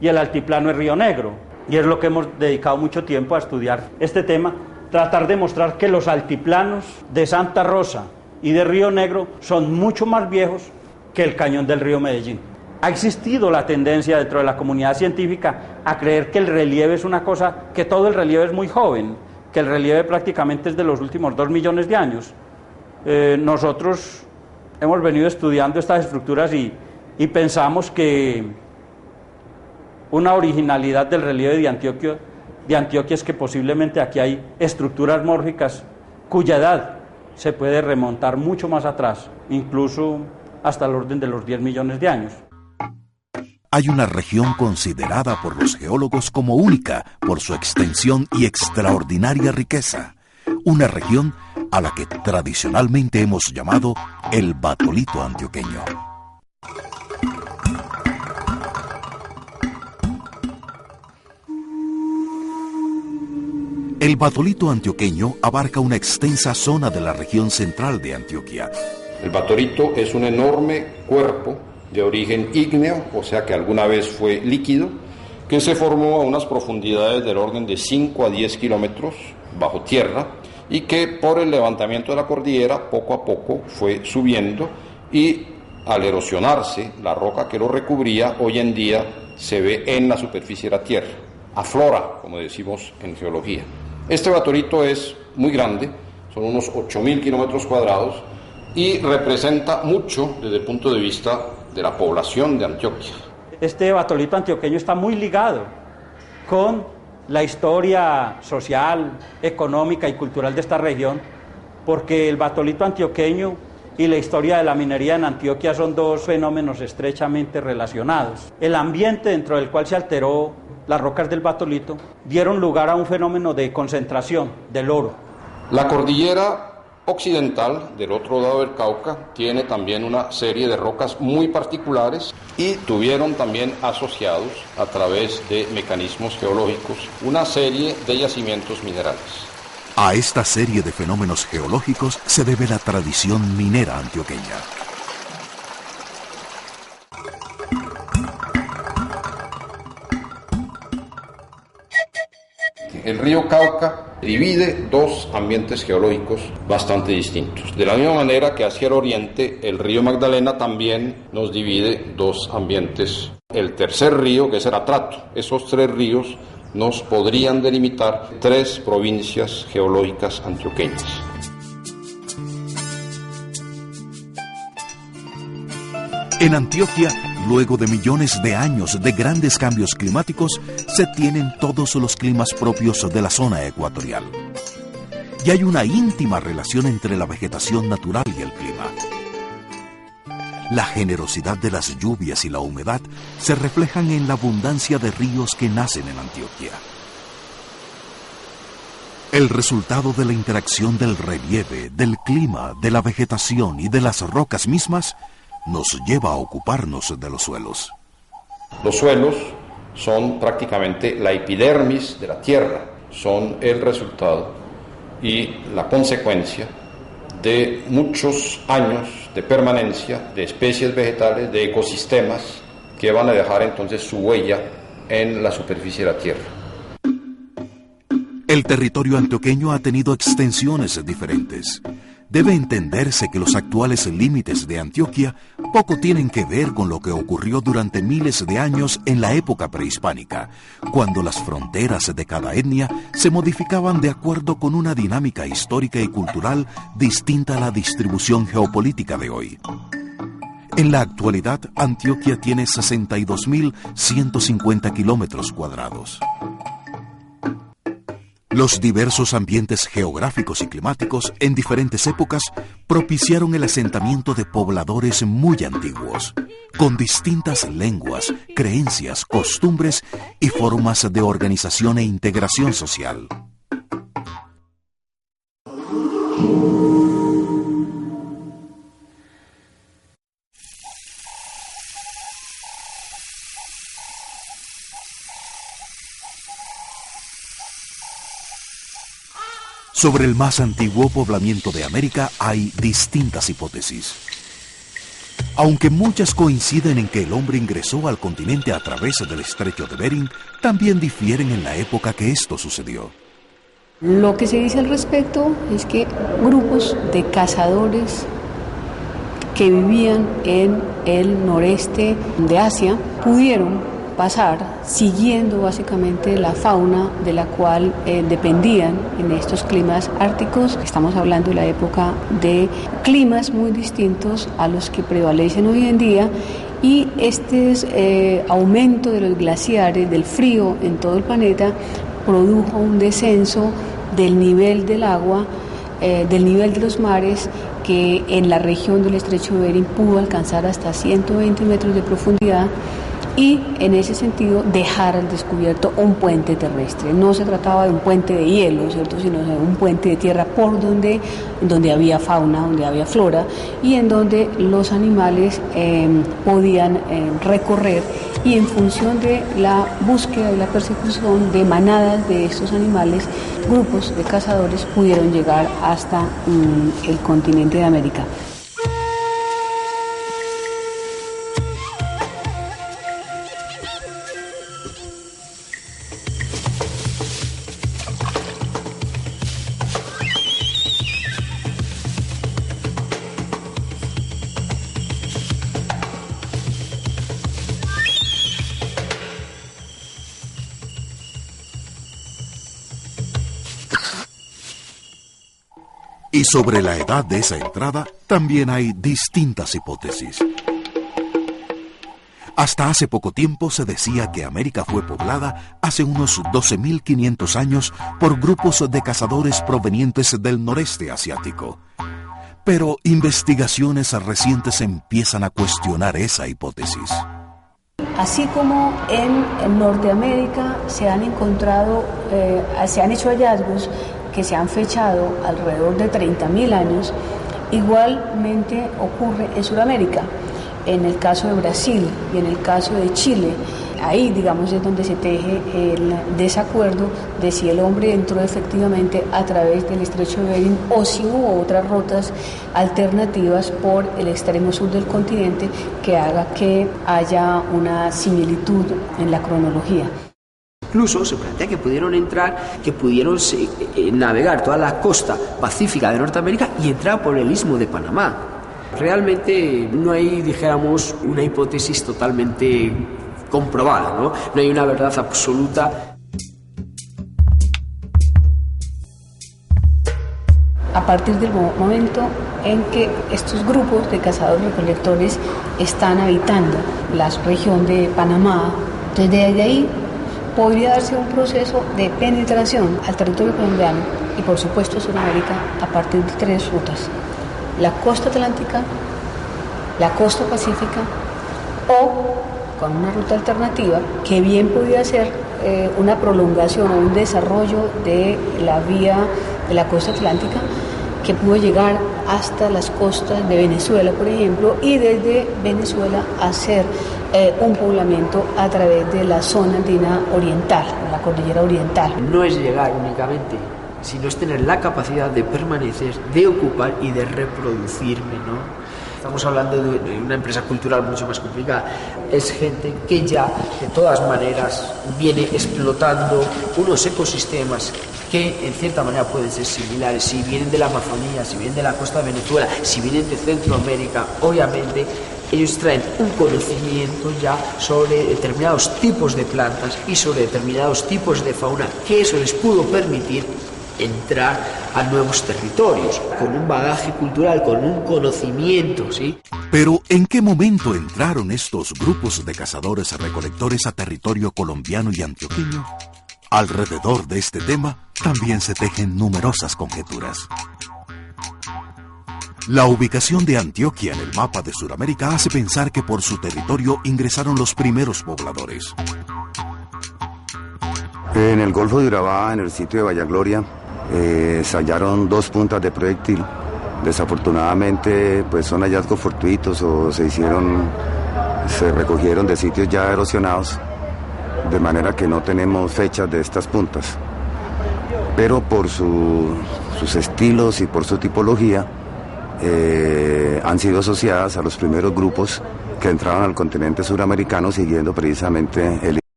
y el altiplano es Río Negro. Y es lo que hemos dedicado mucho tiempo a estudiar este tema, tratar de mostrar que los altiplanos de Santa Rosa y de Río Negro son mucho más viejos que el cañón del río Medellín. Ha existido la tendencia dentro de la comunidad científica a creer que el relieve es una cosa, que todo el relieve es muy joven, que el relieve prácticamente es de los últimos 2 millones de años. Nosotros hemos venido estudiando estas estructuras y pensamos que una originalidad del relieve de Antioquia es que posiblemente aquí hay estructuras mórficas cuya edad se puede remontar mucho más atrás, incluso hasta el orden de los 10 millones de años. Hay una región considerada por los geólogos como única por su extensión y extraordinaria riqueza. Una región a la que tradicionalmente hemos llamado el Batolito Antioqueño. El Batolito Antioqueño abarca una extensa zona de la región central de Antioquia. El Batolito es un enorme cuerpo de origen ígneo, o sea que alguna vez fue líquido, que se formó a unas profundidades del orden de 5 a 10 kilómetros bajo tierra y que por el levantamiento de la cordillera poco a poco fue subiendo y al erosionarse la roca que lo recubría hoy en día se ve en la superficie de la tierra, aflora, como decimos en geología. Este Batolito es muy grande, son unos 8.000 kilómetros cuadrados y representa mucho desde el punto de vista de la población de Antioquia. Este Batolito antioqueño está muy ligado con la historia social, económica y cultural de esta región, porque el Batolito antioqueño y la historia de la minería en Antioquia son dos fenómenos estrechamente relacionados. El ambiente dentro del cual se alteró las rocas del Batolito dieron lugar a un fenómeno de concentración del oro. La cordillera occidental, del otro lado del Cauca, tiene también una serie de rocas muy particulares y tuvieron también asociados, a través de mecanismos geológicos, una serie de yacimientos minerales. A esta serie de fenómenos geológicos se debe la tradición minera antioqueña. El río Cauca divide dos ambientes geológicos bastante distintos. De la misma manera que hacia el oriente, el río Magdalena también nos divide dos ambientes. El tercer río, que es el Atrato, esos tres ríos nos podrían delimitar tres provincias geológicas antioqueñas. En Antioquia, luego de millones de años de grandes cambios climáticos, se tienen todos los climas propios de la zona ecuatorial. Y hay una íntima relación entre la vegetación natural y el clima. La generosidad de las lluvias y la humedad se reflejan en la abundancia de ríos que nacen en Antioquia. El resultado de la interacción del relieve, del clima, de la vegetación y de las rocas mismas nos lleva a ocuparnos de los suelos. Los suelos son prácticamente la epidermis de la tierra, son el resultado y la consecuencia de muchos años de permanencia de especies vegetales, de ecosistemas que van a dejar entonces su huella en la superficie de la tierra. El territorio antioqueño ha tenido extensiones diferentes. Debe entenderse que los actuales límites de Antioquia poco tienen que ver con lo que ocurrió durante miles de años en la época prehispánica, cuando las fronteras de cada etnia se modificaban de acuerdo con una dinámica histórica y cultural distinta a la distribución geopolítica de hoy. En la actualidad, Antioquia tiene 62.150 kilómetros cuadrados. Los diversos ambientes geográficos y climáticos en diferentes épocas propiciaron el asentamiento de pobladores muy antiguos, con distintas lenguas, creencias, costumbres y formas de organización e integración social. Sobre el más antiguo poblamiento de América hay distintas hipótesis. Aunque muchas coinciden en que el hombre ingresó al continente a través del estrecho de Bering, también difieren en la época que esto sucedió. Lo que se dice al respecto es que grupos de cazadores que vivían en el noreste de Asia pudieron pasar siguiendo básicamente la fauna de la cual dependían en estos climas árticos. Estamos hablando de la época de climas muy distintos a los que prevalecen hoy en día, y este aumento de los glaciares, del frío en todo el planeta, produjo un descenso del nivel del agua, del nivel de los mares, que en la región del estrecho de Bering pudo alcanzar hasta 120 metros de profundidad, y en ese sentido dejar al descubierto un puente terrestre. No se trataba de un puente de hielo, ¿cierto?, sino de un puente de tierra por donde había fauna, donde había flora, y en donde los animales podían recorrer, y en función de la búsqueda y la persecución de manadas de estos animales, grupos de cazadores pudieron llegar hasta el continente de América. Y sobre la edad de esa entrada también hay distintas hipótesis. Hasta hace poco tiempo se decía que América fue poblada hace unos 12.500 años por grupos de cazadores provenientes del noreste asiático. Pero investigaciones recientes empiezan a cuestionar esa hipótesis. Así como en Norteamérica se han encontrado, se han hecho hallazgos que se han fechado alrededor de 30.000 años, igualmente ocurre en Sudamérica, en el caso de Brasil y en el caso de Chile. Ahí, digamos, es donde se teje el desacuerdo de si el hombre entró efectivamente a través del estrecho de Bering o si hubo otras rutas alternativas por el extremo sur del continente que haga que haya una similitud en la cronología. Incluso se plantea que pudieron entrar, que pudieron navegar toda la costa pacífica de Norteamérica y entrar por el istmo de Panamá. Realmente no hay, dijéramos, una hipótesis totalmente comprobada, ¿no? No hay una verdad absoluta. A partir del momento en que estos grupos de cazadores-recolectores están habitando la región de Panamá, desde ahí podría darse un proceso de penetración al territorio colombiano y por supuesto Sudamérica a partir de 3 rutas: la costa atlántica, la costa pacífica, o con una ruta alternativa que bien podría ser una prolongación o un desarrollo de la vía de la costa atlántica, que pudo llegar hasta las costas de Venezuela, por ejemplo, y desde Venezuela hacer un poblamiento a través de la zona andina oriental, la cordillera oriental. No es llegar únicamente, sino es tener la capacidad de permanecer, de ocupar y de reproducirme, ¿no? Estamos hablando de una empresa cultural mucho más complicada. Es gente que ya, de todas maneras, viene explotando unos ecosistemas que en cierta manera pueden ser similares. Si vienen de la Amazonía, si vienen de la costa de Venezuela, si vienen de Centroamérica, obviamente ellos traen un conocimiento ya sobre determinados tipos de plantas y sobre determinados tipos de fauna, que eso les pudo permitir entrar a nuevos territorios, con un bagaje cultural, con un conocimiento, ¿sí? Pero, ¿en qué momento entraron estos grupos de cazadores-recolectores a territorio colombiano y antioqueño? Alrededor de este tema también se tejen numerosas conjeturas. La ubicación de Antioquia en el mapa de Sudamérica hace pensar que por su territorio ingresaron los primeros pobladores. En el Golfo de Urabá, en el sitio de Vallagloria, se hallaron 2 puntas de proyectil. Desafortunadamente, pues son hallazgos fortuitos o se recogieron de sitios ya erosionados, de manera que no tenemos fechas de estas puntas. Pero por sus estilos y por su tipología, han sido asociadas a los primeros grupos que entraban al continente suramericano siguiendo precisamente el